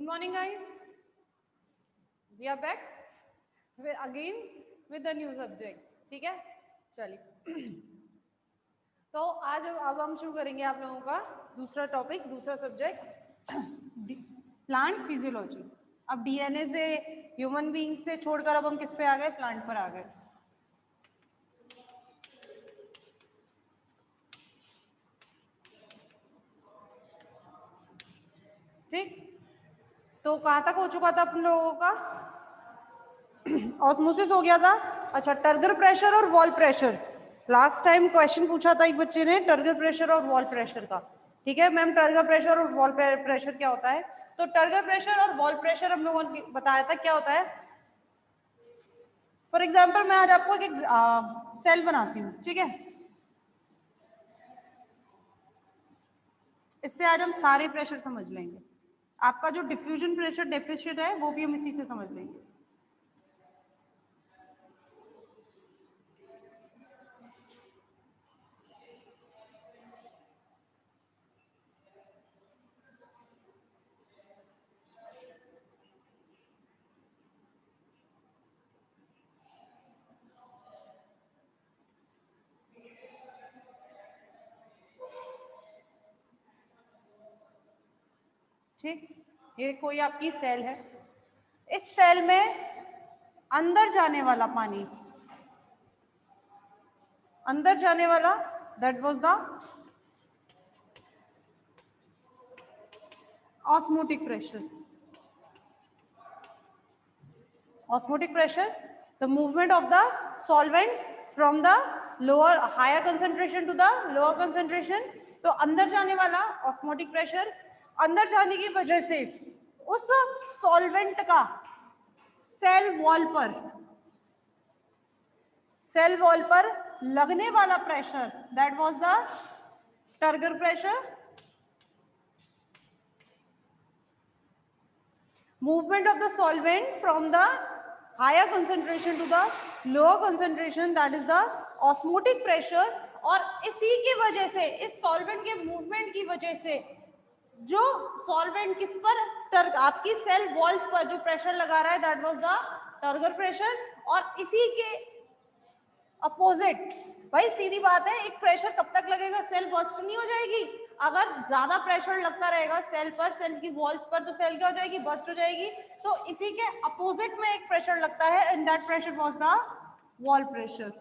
Good morning, guys. We are back again with a new subject. ठीक है, चलिए. तो आज अब हम शुरू करेंगे आप लोगों का दूसरा टॉपिक, दूसरा सब्जेक्ट, प्लांट फिजियोलॉजी. अब डीएनए से, ह्यूमन बीइंग से छोड़कर अब हम किस पे आ गए? प्लांट पर आ गए. ठीक, तो कहाँ तक हो चुका था अपन लोगों का? ऑस्मोसिस हो गया था. अच्छा, टर्गर प्रेशर और wall pressure. Last time question पूछा था एक बच्चे ने, टर्गर प्रेशर और वॉल प्रेशर का. ठीक है मैम, टर्गर प्रेशर और वॉल प्रेशर क्या होता है? तो टर्गर प्रेशर और वॉल प्रेशर हम लोगों ने बताया था क्या होता है. फॉर एग्जाम्पल मैं आज आपको एक सेल बनाती हूँ. ठीक है, इससे आज हम सारे प्रेशर समझ लेंगे. आपका जो डिफ्यूजन प्रेशर डेफिशिएंट है वो भी हम इसी से समझ लेंगे. ठीक, ये कोई आपकी सेल है. इस सेल में अंदर जाने वाला पानी, अंदर जाने वाला, that was the osmotic pressure. Osmotic pressure, the movement of the solvent from the lower higher concentration to the lower concentration. तो अंदर जाने वाला osmotic pressure, अंदर जाने की वजह से उस सॉल्वेंट का सेल वॉल पर लगने वाला pressure, that was the turgor pressure. Movement of the solvent from the higher concentration to the lower concentration, that is the osmotic pressure. और इसी की वजह से, इस सॉल्वेंट के मूवमेंट की वजह से जो सॉल्वेंट किस पर, आपकी सेल वॉल्स पर जो प्रेशर लगा रहा है, that was the turgor pressure. और इसी के अपोजिट, भाई सीधी बात है, एक प्रेशर कब तक लगेगा? सेल बर्स्ट नहीं हो जाएगी. अगर ज्यादा प्रेशर लगता रहेगा सेल पर, सेल की वॉल्स पर, तो सेल क्या हो जाएगी? बर्स्ट हो जाएगी. तो इसी के अपोजिट में एक प्रेशर लगता है, and that pressure was the wall pressure.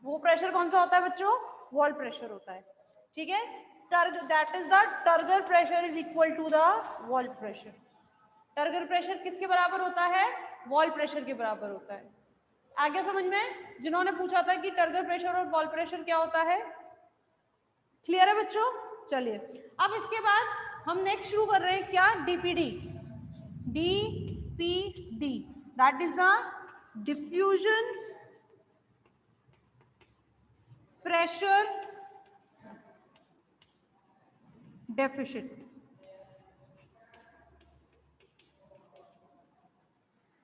वो प्रेशर कौन सा होता है बच्चों? वॉल प्रेशर होता है. ठीक है, that is the turgor pressure is equal to the wall pressure. Turgor pressure किसके बराबर होता है? वॉल प्रेशर के बराबर होता है. आगे समझ में? जिन्होंने पूछा था कि टर्गर प्रेशर और वॉल प्रेशर क्या होता है, क्लियर है बच्चों? चलिए, अब इसके बाद हम नेक्स्ट शुरू कर रहे हैं क्या? DPD. DPD, that is the diffusion pressure deficit.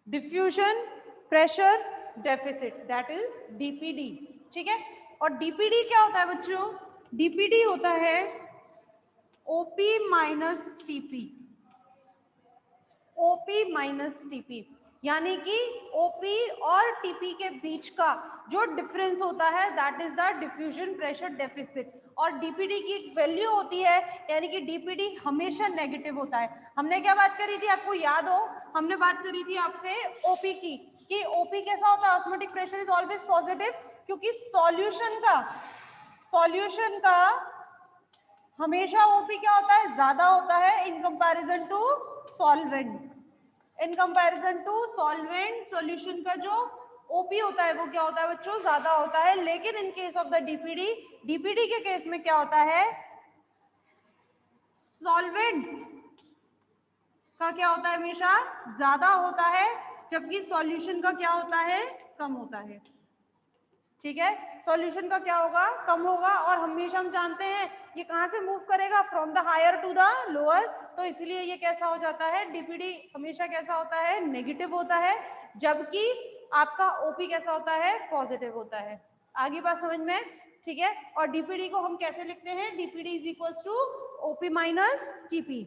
Diffusion pressure deficit, that is DPD. ठीक है, और डीपीडी क्या होता है बच्चों? डीपीडी होता है OP minus TP. OP minus TP यानी कि ओपी और टीपी के बीच का जो डिफरेंस होता है, that is the diffusion pressure deficit. और डीपीडी की वैल्यू होती है, यानी कि डीपीडी हमेशा नेगेटिव होता है. हमने क्या बात करी थी, आपको याद हो? हमने बात करी थी आपसे ओपी की, कि ओपी कैसा होता है? Osmotic pressure is always positive, क्योंकि सॉल्यूशन का हमेशा ओपी क्या होता है? ज्यादा होता है in comparison to solvent. In comparison to solvent, solution का जो ओपी होता है वो क्या होता है बच्चों? ज्यादा होता है. लेकिन इन केस ऑफ द डीपीडी के केस में क्या होता है? सॉल्वेंट का क्या होता है? हमेशा ज्यादा होता है, जबकि सॉल्यूशन का क्या होता है? कम होता है. ठीक है, सॉल्यूशन का क्या होगा? कम होगा. और हमेशा हम जानते हैं ये कहां से मूव करेगा? From the higher to the lower. तो इसलिए ये कैसा हो जाता है? डीपीडी हमेशा कैसा होता है? नेगेटिव होता है, जबकि आपका ओपी कैसा होता है? पॉजिटिव होता है. आगे बात समझ में? ठीक है। और डीपीडी को हम कैसे लिखते हैं, DPD is equal to OP minus TP.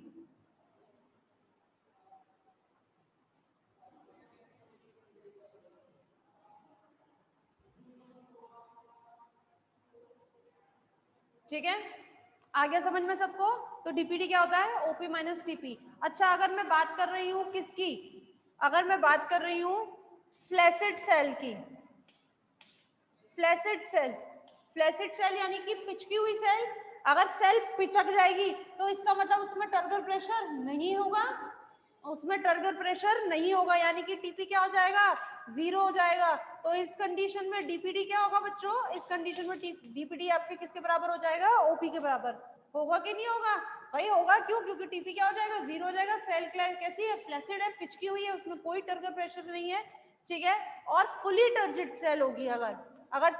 ठीक है, आ गया समझ में सबको। तो डीपीडी क्या होता है, ओपी माइनस टीपी। अच्छा, अगर मैं बात कर रही हूं किसकी, अगर मैं बात कर रही हूं फ्लैसिड सेल की, फ्लैसिड सेल, फ्लैसिड सेल यानी कि पिचकी हुई सेल, अगर सेल पिचक जाएगी तो इसका मतलब उसमें टर्गर प्रेशर नहीं होगा, उसमें टर्गर प्रेशर नहीं होगा, यानी कि टीपी क्या हो जाएगा, जीरो हो जाएगा। तो इस कंडीशन में डीपीडी क्या होगा बच्चों, इस कंडीशन में डीपीडी आपके किसके बराबर हो जाएगा, ओपी के बराबर होगा कि नहीं होगा भाई, होगा। क्यों, क्योंकि टीपी क्या हो जाएगा, जीरो हो जाएगा। सेल कैसी है, फ्लैसिड है, पिचकी हुई है, उसमें कोई टर्गर प्रेशर नहीं है, ठीक है। और फुली टर्जिड सेल होगी, अगर अगर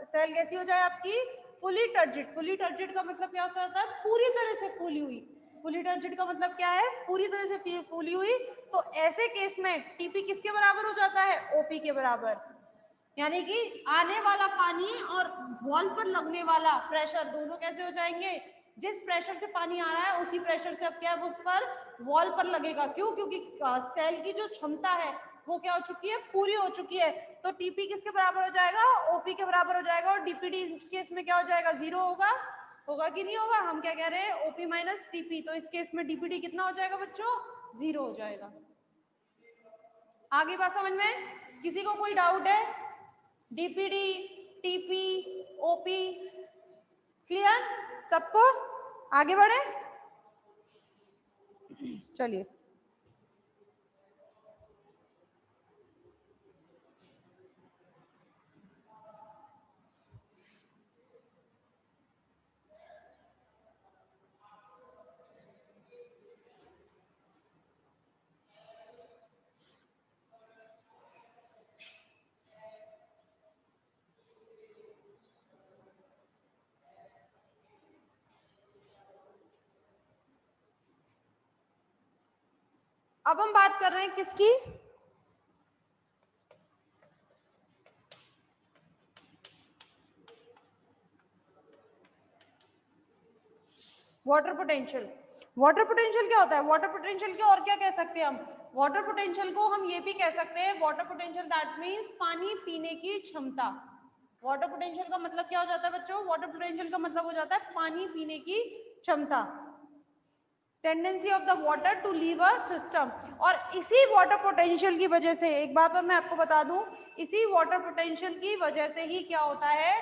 सेल कैसी हो जाए आपकी, फुली टर्जिड। फुली टर्जिड का मतलब क्या होता है, पूरी तरह से फूली हुई। फुली टर्जिड का मतलब क्या है, पूरी तरह से फूली हुई। तो ऐसे केस में टीपी किसके बराबर हो जाता है, ओपी के बराबर। यानी कि आने वाला पानी और वॉल पर लगने वाला प्रेशर दोनों कैसे हो जाएंगे, जिस प्रेशर से पानी आ रहा है उसी प्रेशर से अब क्या है, उस पर वॉल पर लगेगा। क्यों, क्योंकि सेल की जो क्षमता है वो क्या हो चुकी है, पूरी हो चुकी है। तो टीपी किसके बराबर हो जाएगा, ओपी के बराबर हो जाएगा। और डीपीडी इस केस में क्या हो जाएगा, जीरो होगा, होगा कि नहीं होगा। हम क्या कह रहे हैं, ओपी माइनस टीपी। तो इस केस में डीपीडी कितना हो जाएगा बच्चों, जीरो हो जाएगा। आगे बात समझ में, किसी को कोई डाउट है, डीपीडी, टीपी, ओपी, क्लियर सबको, आगे बढ़े चलिए। अब हम बात कर रहे हैं किसकी, वाटर पोटेंशियल। वाटर पोटेंशियल क्या होता है, वाटर पोटेंशियल को और क्या कह सकते हैं हम, वाटर पोटेंशियल को हम ये भी कह सकते हैं, वाटर पोटेंशियल दैट मींस पानी पीने की क्षमता। वाटर पोटेंशियल का मतलब क्या हो जाता है बच्चों, वाटर पोटेंशियल का मतलब हो जाता है पानी पीने की क्षमता, tendency of the water to leave a system. और इसी वाटर पोटेंशियल की वजह से, एक बात और मैं आपको बता दूं, इसी वाटर पोटेंशियल की वजह से ही क्या होता है,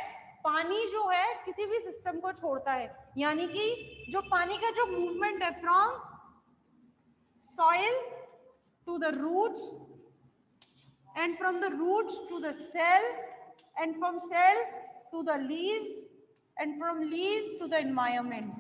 पानी जो है किसी भी सिस्टम को छोड़ता है। यानी कि जो पानी का जो मूवमेंट है from soil to the roots and from the roots to the cell and from cell to the leaves and from leaves to the environment,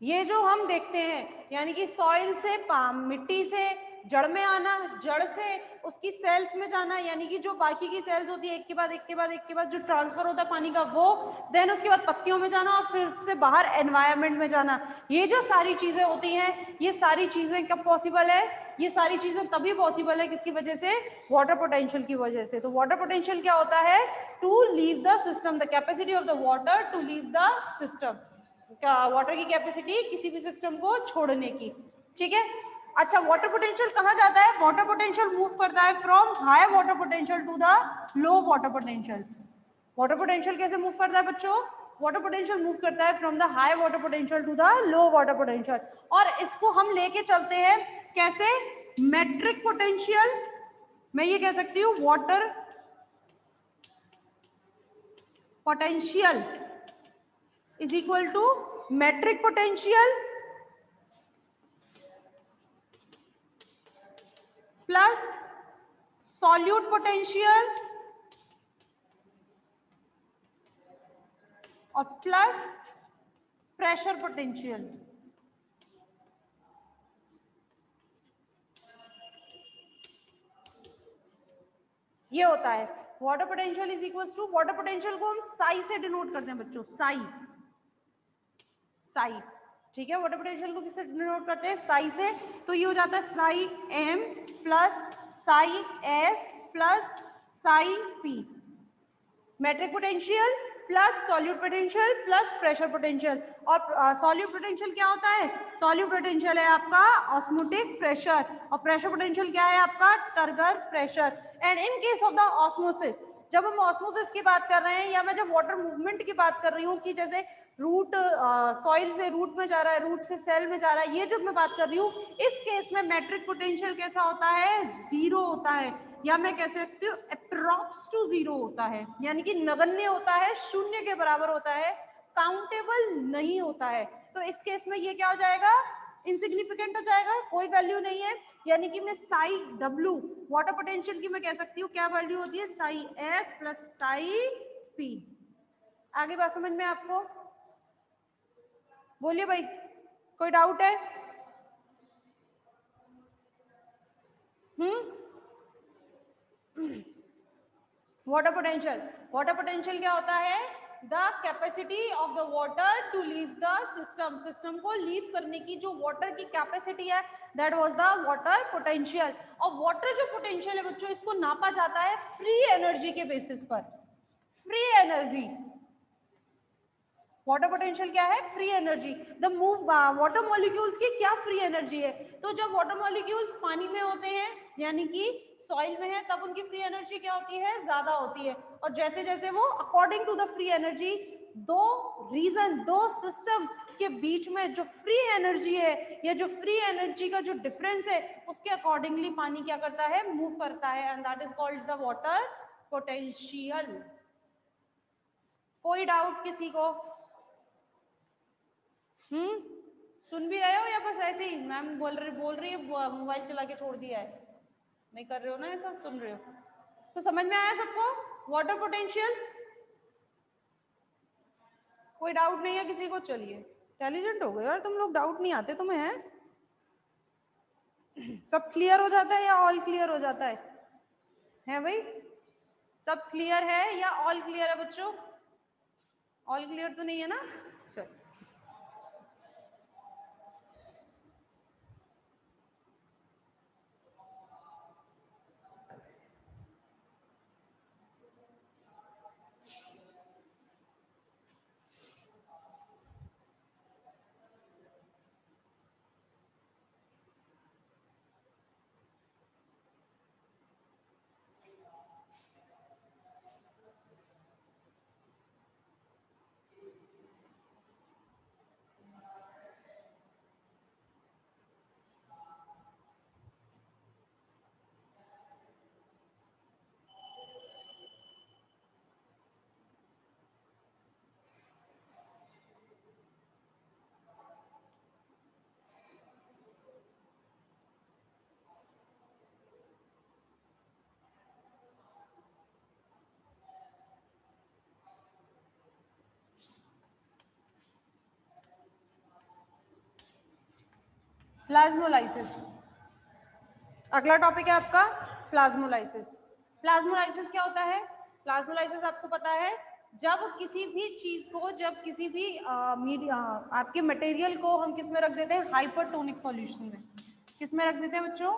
ये जो हम देखते हैं, यानी कि सॉइल से, मिट्टी से जड़ में आना, जड़ से उसकी सेल्स में जाना, यानी कि जो बाकी की सेल्स होती है एक के बाद एक के बाद एक के बाद जो ट्रांसफर होता है पानी का वो, देन उसके बाद पत्तियों में जाना और फिर से बाहर एनवायरनमेंट में जाना। ये जो सारी चीजें होती हैं, ये सारी चीजें कब पॉसिबल है, ये सारी चीजें तभी पॉसिबल है किसकी वजह से, वाटर पोटेंशियल की वजह से। तो वाटर पोटेंशियल क्या होता है, to leave the system, the capacity of the water to leave the system, water की कैपेसिटी किसी भी सिस्टम को छोड़ने की, ठीक है। अच्छा, वाटर पोटेंशियल कहाँ जाता है, वाटर पोटेंशियल मूव करता है from high water potential to the low water potential. Water potential कैसे मूव करता है बच्चों, वाटर पोटेंशियल मूव करता है from the high water potential to the low water potential. और इसको हम लेके चलते हैं कैसे, मेट्रिक पोटेंशियल, मैं ये कह सकती हूँ water potential is equal to metric potential plus solute potential और प्लस प्रेशर पोटेंशियल। ये होता है water potential is equal to, water potential को हम साई से डिनोट करते हैं बच्चों, साई, साई। ठीक है, वाटर पोटेंशियल को किससे डिनोट करते हैं? साई से। तो ये हो जाता है psi M plus psi S plus psi P. Metric potential plus solute potential plus pressure potential. और सॉल्यूट पोटेंशियल क्या होता है? सॉल्यूट पोटेंशियल है आपका ऑस्मोटिक प्रेशर, और प्रेशर पोटेंशियल क्या है आपका? Turgor pressure. And in case of the osmosis, जब हम ऑस्मोसिस की बात कर रहे हैं या मैं जब वाटर मूवमेंट की बात कर रही हूँ कि जैसे रूट सॉइल से रूट में जा रहा है, रूट से सेल में जा रहा है, ये जब मैं बात कर रही हूँ, इस केस में मेट्रिक पोटेंशियल कैसा होता है? जीरो होता है, या मैं कह सकती हूँ अप्रॉक्स टू जीरो होता है, यानी कि नगण्य होता है, शून्य के बराबर होता है, काउंटेबल नहीं होता है। तो इस केस में ये क्या हो जाएगा? इनसिग्निफिकेंट हो जाएगा, कोई वैल्यू नहीं है। यानी कि मैं साई डब्ल्यू वाटर पोटेंशियल की मैं कह सकती हूँ क्या वैल्यू होती है? Sai S plus psi P. आगे बात समझ में आपको? बोलिए भाई, कोई डाउट है? वाटर पोटेंशियल, वाटर पोटेंशियल क्या होता है? The capacity of the water to leave the system, system को लीव करने की जो वाटर की कैपेसिटी है, that was the water potential. और वाटर जो पोटेंशियल है बच्चों, इसको नापा जाता है फ्री एनर्जी के बेसिस पर। फ्री एनर्जी, वाटर पोटेंशियल क्या है? Free energy. The move water molecules की क्या फ्री एनर्जी है? तो जब वाटर मॉलिक्यूल्स पानी में होते हैं यानी कि सॉइल में है, तब उनकी फ्री एनर्जी क्या होती है? ज्यादा होती है। और जैसे जैसे वो according to the free energy, दो रीजन, दो सिस्टम के बीच में जो फ्री एनर्जी है या जो फ्री एनर्जी का जो डिफरेंस है, उसके अकॉर्डिंगली पानी क्या करता है? मूव करता है, and that is called the water potential. कोई डाउट किसी को? सुन भी रहे हो या बस ऐसे ही मैम बोल रही है मोबाइल चला के छोड़ दिया है? नहीं कर रहे हो ना ऐसा, सुन रहे हो? तो समझ में आया सबको वाटर पोटेंशियल? कोई डाउट नहीं है किसी को? चलिए, इंटेलिजेंट हो गए यार तुम लोग, डाउट नहीं आते तुम्हें हैं? सब क्लियर हो जाता है या ऑल क्लियर हो जाता है भाई? सब क्लियर है या ऑल क्लियर है बच्चों? ऑल क्लियर तो नहीं है ना? चलो, प्लाज्मोलाइसिस अगला टॉपिक है आपका, प्लाज्मोलाइसिस। प्लाज्मोलाइसिस क्या होता है? प्लाज्मोलाइसिस आपको पता है, जब किसी भी चीज को, जब किसी भी आपके मटेरियल को हम किस में रख देते हैं? हाइपरटोनिक सॉल्यूशन में। किस में रख देते हैं बच्चों?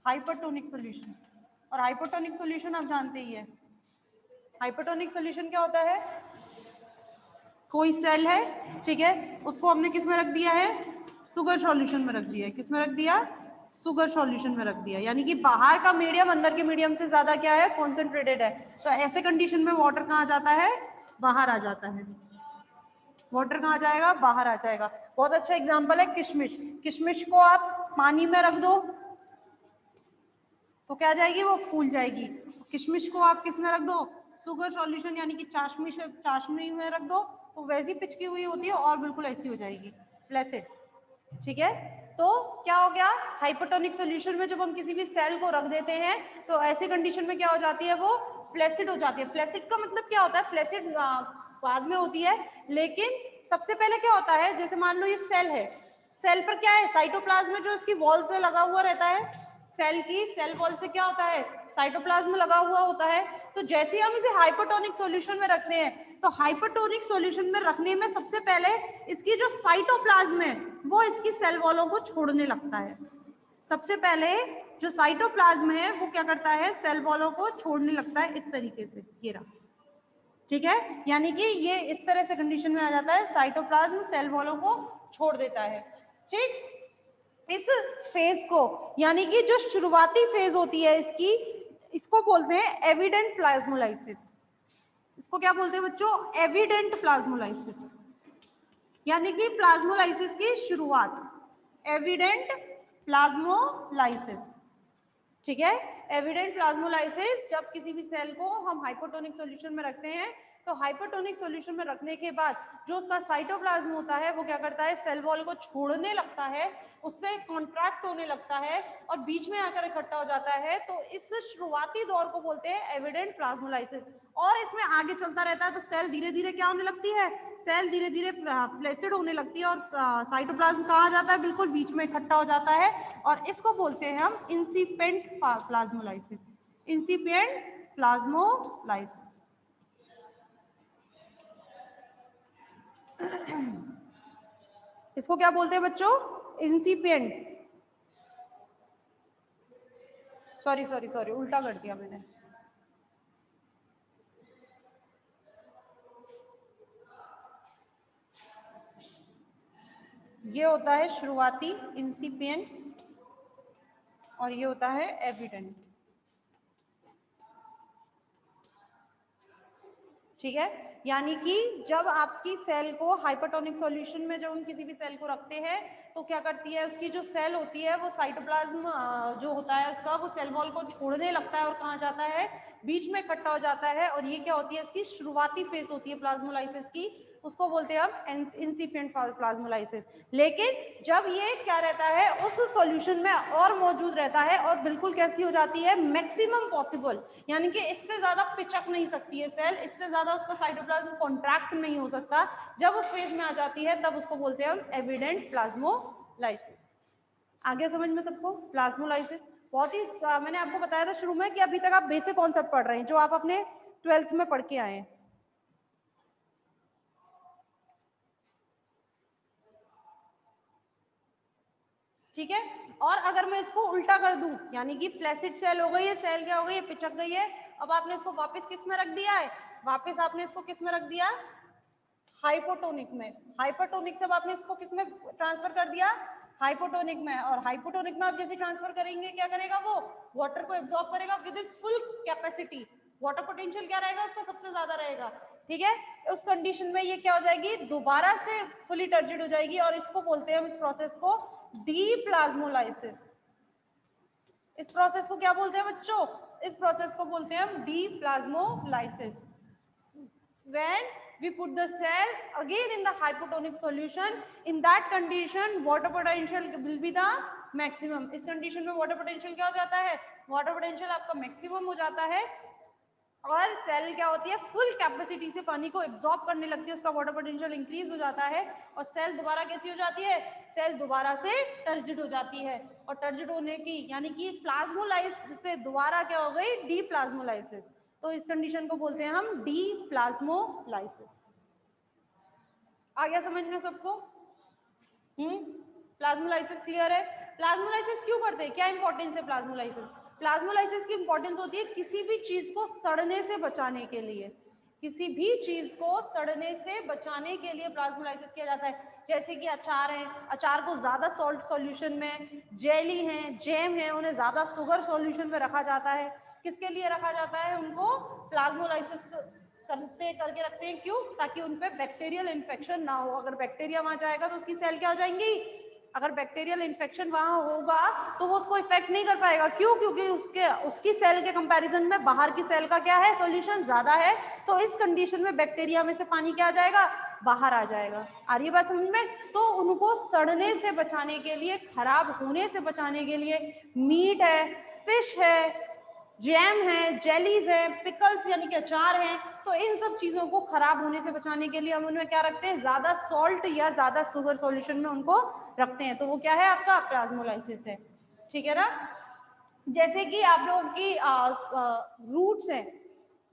Hypertonic solution. और हाइपरटोनिक सॉल्यूशन आप जानते ही है। हाइपरटोनिक सॉल्यूशन क्या होता है? कोई सेल है, ठीक है, उसको हमने किस में रख दिया है? सुगर सॉल्यूशन में रख दिया है। किस में रख दिया? सुगर सॉल्यूशन में रख दिया, यानी कि बाहर का मीडियम अंदर के मीडियम से ज्यादा क्या है? कॉन्सेंट्रेटेड है। तो ऐसे कंडीशन में वाटर कहाँ जाता है? बाहर आ जाता है। वाटर कहाँ जाएगा? बाहर आ जाएगा। बहुत अच्छा एग्जाम्पल है किशमिश। किशमिश को आप पानी में रख दो तो क्या जाएगी? वो फूल जाएगी। किशमिश को आप किस में रख दो? सुगर सॉल्यूशन यानी कि चाशनी में रख दो तो वैसी पिचकी हुई होती है और बिल्कुल ऐसी हो जाएगी, फ्लैसिड। ठीक है, तो क्या हो गया? हाइपरटोनिक सॉल्यूशन में जब हम किसी भी सेल को रख देते हैं तो ऐसी कंडीशन में क्या हो जाती है? वो फ्लैसिड हो जाती है। फ्लैसिड का मतलब क्या होता है? फ्लैसिड बाद में होती है, लेकिन सबसे पहले क्या होता है? जैसे मान लो ये सेल है, सेल पर क्या है? साइटोप्लाज्म में जो इसकी वॉल से लगा हुआ रहता है, सेल की सेल वॉल से क्या होता है? साइटोप्लाज्म लगा हुआ होता है। तो जैसे ही हम इसे हाइपरटोनिक सॉल्यूशन में रखते हैं तो हाइपरटोनिक सॉल्यूशन में रखने में सबसे पहले इसकी जो साइटोप्लाज्म है वो इसकी सेल वॉलों को छोड़ने लगता है। सबसे पहले जो साइटोप्लाज्म है वो क्या करता है, सेल वॉलों को छोड़ने लगता है इस तरीके से, ये रहा, ठीक है। यानी कि ये इस तरह से कंडीशन में आ जाता है, साइटोप्लाज्म सेल वॉलों को छोड़ देता है, ठीक। इस फेज को, यानी कि जो शुरुआती फेज होती है इसकी, इसको बोलते हैं एविडेंट प्लाज्मोलाइसिस। इसको क्या बोलते हैं बच्चों, एविडेंट प्लाज्मोलाइसिस, यानी कि प्लाज्मोलाइसिस की शुरुआत, एविडेंट प्लाज्मोलाइसिस, ठीक है। एविडेंट प्लाज्मोलाइसिस, जब किसी भी सेल को हम हाइपोटोनिक सॉल्यूशन में रखते हैं, तो हाइपोटोनिक सॉल्यूशन में रखने के बाद जो उसका साइटोप्लाज्म होता है वो क्या करता है, सेल वॉल को छोड़ने लगता है, उससे कॉन्ट्रैक्ट होने लगता है और बीच में आकर इकट्ठा हो जाता है। तो इस शुरुआती दौर को बोलते हैं एविडेंट प्लाज्मोलाइसिस। और इसमें आगे चलता रहता है तो सेल धीरे धीरे क्या होने लगती है, सेल धीरे धीरे फ्लैसिड होने लगती है और साइटोप्लाज्म कहाँ आ जाता है, बिल्कुल बीच में इकट्ठा हो जाता है। और इसको बोलते हैं हम इंसिपिएंट प्लाज्मोलाइसिस, इंसिपिएंट प्लाज्मोलाइसिस। इसको क्या बोलते हैं बच्चों, इंसिपिएंट, सॉरी सॉरी सॉरी उल्टा कर दिया मैंने, ये होता है शुरुआती इंसिपिएंट और ये होता है एविडेंट, ठीक है। यानी कि जब आपकी सेल को हाइपरटोनिक सॉल्यूशन में जब हम किसी भी सेल को रखते हैं तो क्या करती है, उसकी जो सेल होती है वो साइटोप्लाज्म जो होता है उसका, वो सेल वॉल को छोड़ने लगता है और कहाँ जाता है, बीच में इकट्ठा हो जाता है। और ये क्या होती है, इसकी शुरुआती फेज होती है प्लाज्मोलाइसिस की, उसको बोलते हैं हम इंसिपिएंट प्लाज्मोलाइसिस। लेकिन जब ये क्या रहता है, उस सॉल्यूशन में और मौजूद रहता है और बिल्कुल कैसी हो जाती है, मैक्सिमम पॉसिबल, यानी कि इससे ज्यादा पिचक नहीं सकती है सेल, इससे ज्यादा उसका साइटोप्लाज्म कॉन्ट्रैक्ट नहीं हो सकता, जब उस फेज में आ जाती है तब उसको बोलते हैं हम एविडेंट प्लाज्मोलाइसिस। आगे समझ में सबको, प्लाज्मोलाइसिस बहुत ही मैंने आपको बताया था शुरू में कि अभी तक आप बेसिक कॉन्सेप्ट पढ़ रहे हैं जो आप अपने 12th में पढ़ के आए हैं, ठीक है। और अगर मैं इसको उल्टा कर दूं, यानी कि फ्लैसिड सेल हो गई है, सेल क्या हो गई है, पिचक गई है, अब आपने इसको वापस किस में रख दिया है, वापस आपने इसको किस में रख दिया, हाइपोटोनिक में। हाइपरटोनिक से आपने इसको किस में ट्रांसफर कर दिया, हाइपोटोनिक में। और हाइपोटोनिक में आप जैसे ट्रांसफर करेंगे क्या करेगा, वो वाटर को एब्जॉर्ब करेगा with is full capacity, water potential क्या रहेगा उसका, सबसे ज्यादा रहेगा, ठीक है। उस कंडीशन में ये क्या हो जाएगी, दोबारा से फुली टर्जिड हो जाएगी और इसको बोलते हैं हम, इस प्रोसेस को डीप्लाज्मोलाइसिस। इस प्रोसेस को क्या बोलते हैं बच्चों, इस प्रोसेस को बोलते हैं हम डीप्लाज्मोलाइसिस। When we put the cell again in the hypotonic solution, in that condition water potential will be the maximum. इस कंडीशन में वाटर पोटेंशियल क्या हो जाता है, वाटर पोटेंशियल आपका मैक्सिमम हो जाता है और सेल क्या होती है, फुल कैपेसिटी से पानी को एब्जॉर्ब करने लगती है, उसका वाटर पोटेंशियल इंक्रीज हो जाता है और सेल दोबारा कैसी हो जाती है, सेल दोबारा से टर्जिड हो जाती है। और टर्जिड होने की यानी कि प्लाज्मोलाइसिस से दोबारा क्या हो गई, डीप्लाज्मोलाइसिस। तो इस कंडीशन को बोलते हैं हम डीप्लाज्मोलाइसिस। आ गया समझ में सबको, प्लाज्मोलाइसिस क्लियर है। प्लाज्मोलाइसिस क्यों करते हैं, क्या इंपॉर्टेंस है प्लाज्मोलाइसिस, प्लाज्मोलाइसिस की इंपॉर्टेंस होती है किसी भी चीज को सड़ने से बचाने के लिए, किसी भी चीज को सड़ने से बचाने के लिए प्लाज्मोलाइसिस किया जाता है। जैसे कि अचार है, अचार को ज्यादा सॉल्ट सॉल्यूशन में, जेली है, जैम है, उन्हें ज्यादा शुगर सॉल्यूशन में रखा जाता है। किसके लिए रखा जाता है, उनको प्लाज्मोलाइसिस करके रखते हैं, क्यों, ताकि उनपे बैक्टीरियल इन्फेक्शन ना हो। अगर बैक्टीरिया वहां जाएगा तो उसकी सेल क्या हो जाएंगी, अगर बैक्टीरियल इन्फेक्शन वहां होगा तो वो उसको इफेक्ट नहीं कर पाएगा, क्यों, क्योंकि उसकी सेल के कंपैरिजन में बाहर की सेल का क्या है, सॉल्यूशन ज्यादा है। तो इस कंडीशन में बैक्टीरिया में से पानी क्या आ जाएगा, बाहर आ जाएगा। आ रही है बात समझ में। तो उनको सड़ने से बचाने के लिए, खराब होने से बचाने के लिए, मीट है, फिश है, जैम है, जेलीज है, पिकल्स यानी कि अचार है, तो इन सब चीजों को खराब होने से बचाने के लिए हम उनमें क्या रखते हैं, ज्यादा सॉल्ट या ज्यादा शुगर सॉल्यूशन में उनको रखते हैं। तो वो क्या है, आपका प्लाज्मोलाइसिस है, ठीक है ना। जैसे कि आप लोगों की रूट्स हैं,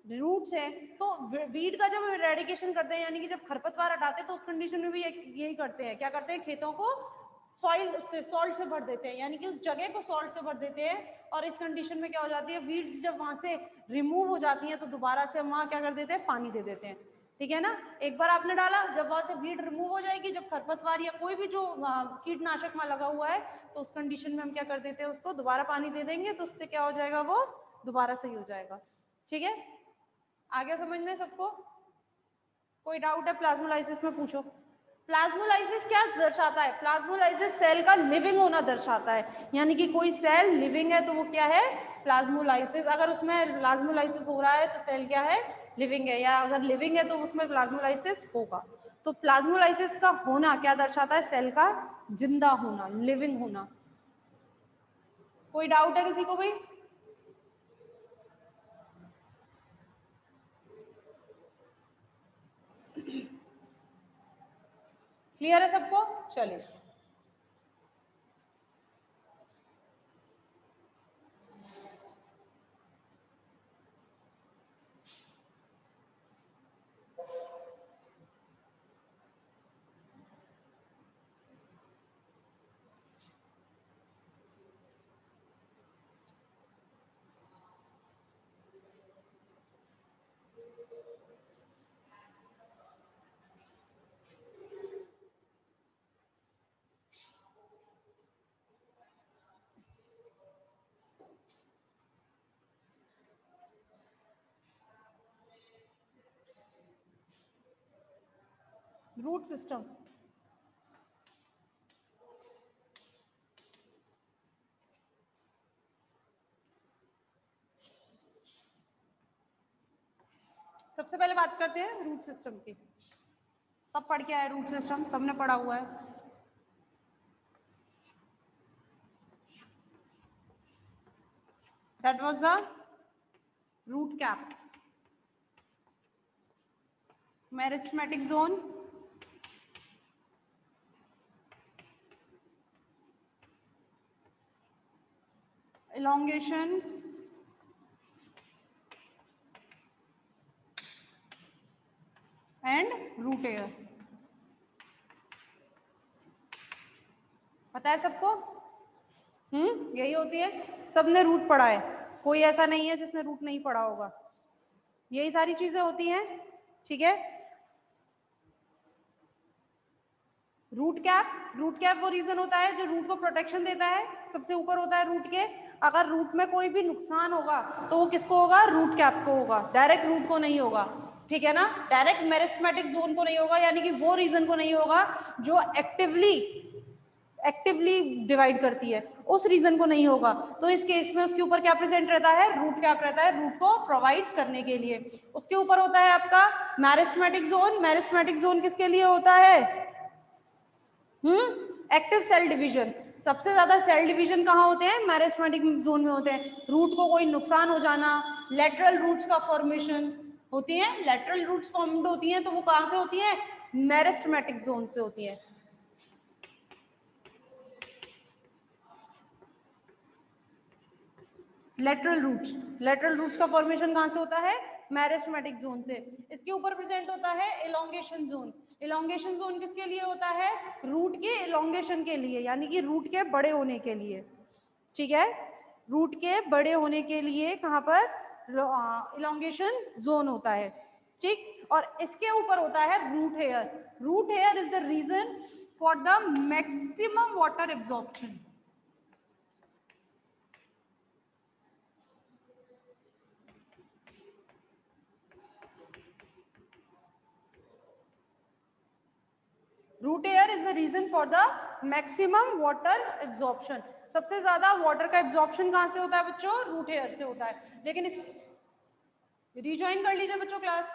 रूट्स है। तो वीड का जब इरेडिकेशन करते हैं यानी कि जब खरपतवार हटाते हैं तो उस कंडीशन में भी यही करते हैं, क्या करते हैं, खेतों को सॉइल से सॉल्ट से भर देते हैं, यानी कि उस जगह को सॉल्ट से भर देते हैं। और इस कंडीशन में क्या हो जाती है, वीड्स जब वहां से रिमूव हो जाती हैं तो दोबारा से हम वहां क्या कर देते हैं, पानी दे देते हैं। ठीक है ना, एक बार आपने डाला, जब वहां से वीड रिमूव हो जाएगी, जब खरपतवार या कोई भी जो कीटनाशक वहां लगा हुआ है, तो उस कंडीशन में हम क्या कर देते हैं, उसको दोबारा पानी दे देंगे, तो उससे क्या हो जाएगा, वो दोबारा सही हो जाएगा। ठीक है, आ गया समझ में सबको? कोई डाउट है प्लाज्मोलाइसिस में, पूछो। प्लाज्मोलाइसिस क्या दर्शाता है? प्लाज्मोलाइसिस सेल का लिविंग होना दर्शाता है, यानी कि कोई सेल लिविंग है तो वो क्या है, प्लाज्मोलाइसिस। अगर उसमें प्लाज्मोलाइसिस हो रहा है तो सेल क्या है, लिविंग है, या अगर लिविंग है तो उसमें प्लाज्मोलाइसिस होगा। तो प्लाज्मोलाइसिस का होना क्या दर्शाता है, सेल का जिंदा होना, लिविंग होना। कोई डाउट है किसी को भाई? क्लियर है सबको? चलिए, रूट सिस्टम। सबसे पहले बात करते हैं रूट सिस्टम की। सब पढ़ के आए रूट सिस्टम, सबने पढ़ा हुआ है। That was the root cap, meristematic zone, elongation, and root hair। पता है सबको? यही होती है, सबने रूट पढ़ा है, कोई ऐसा नहीं है जिसने रूट नहीं पढ़ा होगा, यही सारी चीजें होती हैं। ठीक है, रूट कैप वो रीजन होता है जो रूट को प्रोटेक्शन देता है, सबसे ऊपर होता है रूट के। अगर रूट में कोई भी नुकसान होगा तो वो किसको होगा, रूट कैप को होगा, डायरेक्ट रूट को नहीं होगा। ठीक है ना, डायरेक्ट मेरिस्टेमेटिक जोन को नहीं होगा, यानी कि वो रीजन को नहीं होगा जो एक्टिवली डिवाइड करती है, उस रीजन को नहीं होगा। तो इस केस में उसके ऊपर क्या प्रेजेंट रहता है, रूट कैप रहता है, रूट को प्रोवाइड करने के लिए। उसके ऊपर होता है आपका मेरिस्टेमेटिक जोन। मेरिस्टेमेटिक जोन किसके लिए होता है, एक्टिव सेल डिवीजन। सबसे ज्यादा सेल डिवीजन कहाँ होते हैं, मेरिस्टेमेटिक जोन में होते हैं। रूट को कोई नुकसान हो जाना, लेटरल रूट्स का फॉर्मेशन होती है, लेटरल रूट्स फॉर्म्ड होती हैं, तो वो कहाँ से होती है, मेरिस्टेमेटिक जोन से होती है। लेटरल रूट्स का फॉर्मेशन कहाँ से होता है, मेरिस्टेमेटिक जोन से। इसके ऊपर प्रेजेंट होता है एलोंगेशन जोन। एलोंगेशन जोन किसके लिए होता है, रूट के एलोंगेशन के लिए, यानी कि रूट के बड़े होने के लिए। ठीक है, रूट के बड़े होने के लिए कहाँ पर एलोंगेशन जोन होता है। ठीक, और इसके ऊपर होता है root hair. Root hair is the region for the maximum water absorption. Root hair is the region for the maximum water absorption. सबसे ज्यादा वाटर का एब्जॉर्प्शन कहां से होता है बच्चों, रूट एयर से होता है। लेकिन इस रिज्वाइन कर लीजिए बच्चों क्लास।